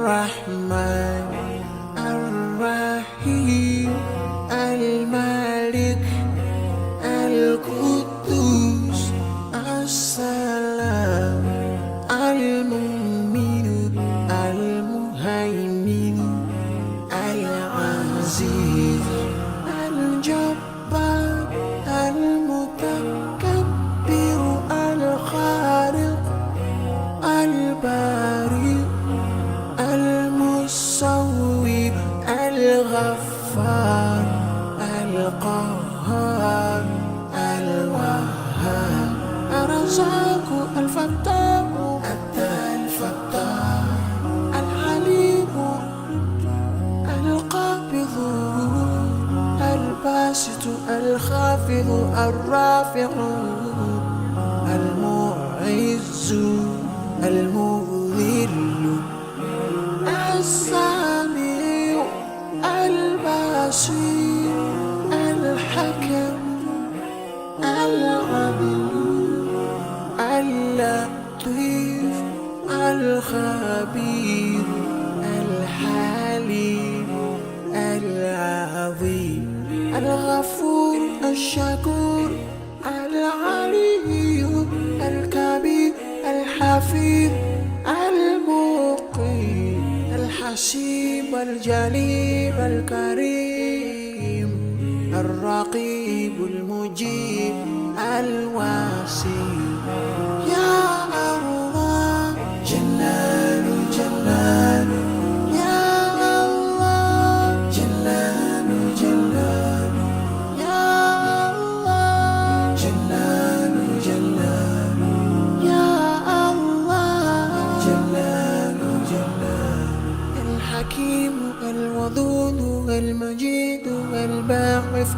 الرحمن الرحيم الملك القدوس السلام المؤمن المهيمن العزيز الجبار المتكبر الخالق البارئ المصور الغفار القهار الوهاب الرزاق الفتاح الفتاح العليم القابض الباسط الخافض الرافع المعز المذل السميع البصير الحكم العدل اللطيف الخبير الحليم العظيم الغفور الشكور العلي الكبير الحفيظ المقيم الحسيب الجليل الكريم الرقيب المجيب الواسع يا الله جلال جلال يا الله جلال جلال يا الله جلال جلال يا الله جلال جلال الحكيم الودود المجيد الباعث